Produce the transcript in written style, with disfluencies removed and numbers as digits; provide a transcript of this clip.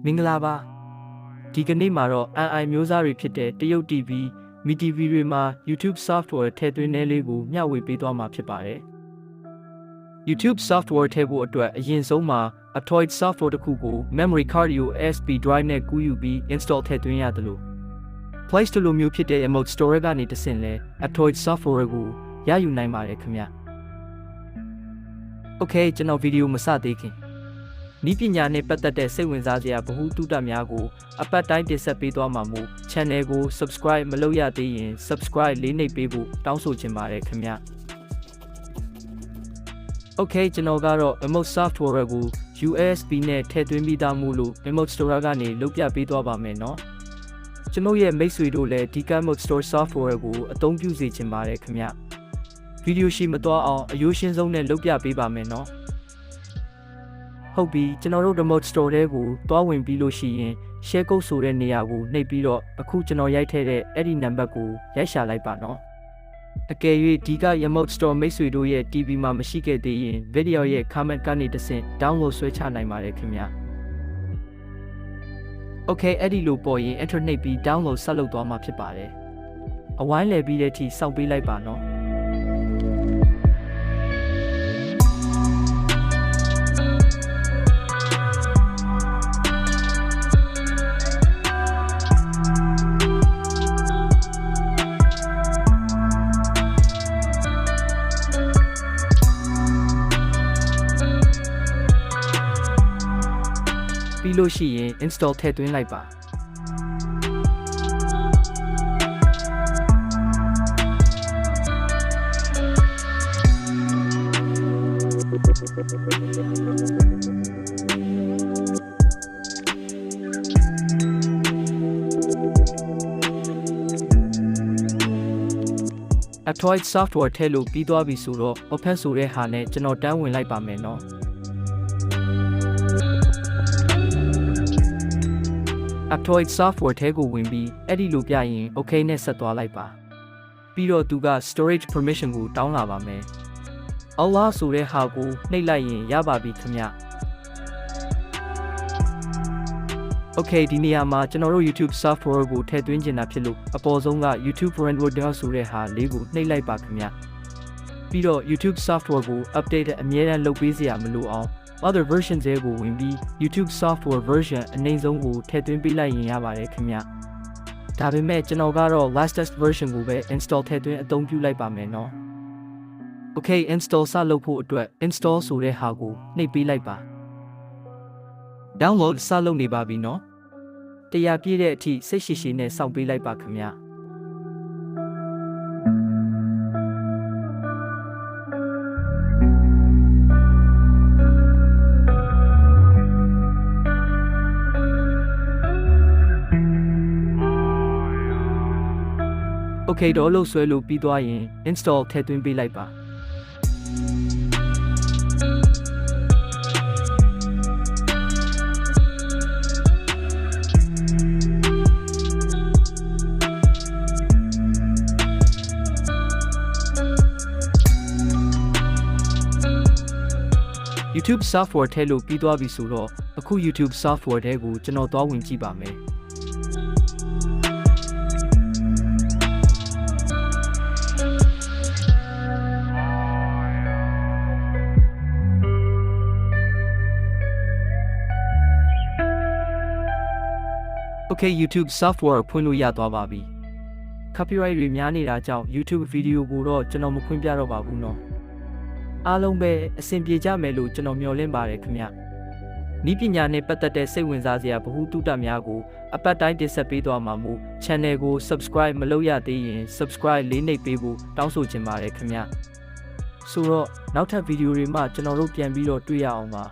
မင်္ဂလာပါဒီကနေ့မှာတော့ AI မျိုးစားတွေဖြစ်တဲ့တရုတ် TV, MPT တွေမှာ YouTube software ထည့်သွင်းနေလေးကိုမျှဝေပေးသွားမှာဖြစ်ပါတယ် YouTube software ထည့်ဖို့အတွက်အရင်ဆုံးမှာ Android software တစ်ခုကို memory card USB drive နဲ့ကူးယူပြီး install ထည့်သွင်းရတယ်လို့ Play Store လိုမျိုးဖြစ်တဲ့ Remote Store ကနေတဆင့်လဲ Android software ကိုရယူနိုင်ပါတယ်ခင်ဗျ Okay ကျွန်တော်ဗီဒီယိုမစသေးခင်နီးပညာနဲ့ပတ်သက်တဲ့စိတ်ဝင်စားစရာဗဟုသုတများကိုအပတ်တိုင်းတင်ဆက်ပေးသွားမှာမို့ channel ကို subscribe မလုပ်ရသေးရင် subscribe လေးနှိပ်ပေးဖို့တောင်းဆိုချင်ပါတယ်ခင်ဗျ Okay ကျွန်တော်ကတော့ remote software ကို USB နဲ့ထည့်သွင်းပြီးသားမို့လို့ remote store ကနေလုပ်ပြပေးသွားပါမယ်နော်ကျွန်တော်ရဲ့မိတ်ဆွေတို့လည်းဒီ remote store software ကိုအသုံးပြုစေချင်ပါတယ်ခင်ဗျဗီဒီယိုရှိမသွားအောင်အယိုးရှင်းဆုံးနဲ့လုပ်ပြပေးပါမယ်နော်ဟုတ်ပြီကျွန်တော်တို့ remote store တွေကိုတွားဝင်ပြီးလို့ရှိရင် share code ဆိုတဲ့နေရာကိုနှိပ်ပြီးတော့အခုကျွန်တော်ရိုက်ထည့်တဲ့အဲ့ဒီနံပါတ်ကိုရိုက်ရှာလိုက်ပါနော်အကယ်၍ဒီက remote store မိတ်ဆွေတို့ရဲ့ TV မှာမရှိခဲ့သေးရင် video ရဲ့ comment ကနေတဆင့် download ဆွဲချနိုင်ပါတယ်ခင်ဗျ Okay အဲ့ဒီလိုပေါ်ရင် enter နှိပ်ပြီး download ဆက်လုပ်သွားမှာဖြစ်ပါတယ်အဝိုင်းလည်ပြီးတဲ့အထိစောင့်ပေးလိုက်ပါနော်ပြီးလို့ရှိရင် install ထည့်သွင်းလိုက်ပါ Android software ထည့်လို့ပြီးသွားပြီဆိုတော့ open ဆိုတဲ့ဟာနဲ့ကျွန်တော်တန်းဝင်လိုက်ပါမယ်နော်Android software ထဲကိုဝင်ပြီးအဲ့ဒီလိုပြရင် okay နဲ့ဆက်သွားလိုက်ပါပြီးတော့သူက storage permission ကိုတောင်းလာပါမယ် Allah ဆိုတဲ့ဟာကိုနှိပ်လိုက်ရင်ရပါပြီခင်ဗျ Okay ဒီနေရာမှာကျွန်တော်တို့ YouTube software ကိုထည့်သွင်းချင်တာဖြစ်လို့အပေါ်ဆုံးက YouTube watermark ဆိုတဲ့ဟာလေးကိုနှိပ်လိုက်ပါခင်ဗျပြီးတော့ YouTube software ကို update အမြဲတမ်းလုပ်ပေးစရာမလိုအောင်other versions တွေကိုဝင်ပြီး YouTube software version အနည်းဆုံးကိုထည့်သွင်းပေးလိုက်ရင်ရပါတယ်ခင်ဗျဒါပေမဲ့ကျွန်တော်ကတော့ latest version ကိုပဲ install ထည့်သွင်းအသုံးပြုလိုက်ပါမယ်နော် Okay install စလုပ်ဖို့အတွက် install ဆိုတဲ့ဟာကိုနှိပ်ပေးလိုက်ပါ download စလုပ်နေပါပြီနော်100ပြည့်တဲ့အထိစိတ်ရှိရှိနဲ့စောင့်ပေးလိုက်ပါခင်ဗျOkay တော့လို့ဆွဲလို့ပြီးသွားရင် install ထည့်သွင်းပေးလိုက်ပါ YouTube software ထည့်လို့ပြီးသွားပြီဆိုတော့အခု YouTube software ထဲကိုကျွန်တော်သွားဝင်ကြည့်ပါမယ်Okay YouTube software ဖွင့်လို့ရသွားပါပြီ Copyright တွေများနေတာကြောင့် YouTube video ကိုတော့ကျွန်တော်မဖွင့်ပြတော့ပါဘူးနော်အားလုံးပဲအဆင်ပြေကြမယ်လို့ကျွန်တော်မျှော်လင့်ပါတယ်ခင်ဗျနီးပညာနဲ့ပတ်သက်တဲ့စိတ်ဝင်စားစရာဗဟုသုတများကိုအပတ်တိုင်းတင်ဆက်ပေးသွားမှာမို့ channel ကို subscribe မလုပ်ရသေးရင် subscribe လေးနှိပ်ပေးဖို့တောင်းဆိုချင်ပါတယ်ခင်ဗျဆိုတော့နောက်ထပ်ဗီဒီယိုတွေမှာကျွန်တော်တို့ပြန်ပြီးတော့တွေ့ရအောင်ပါ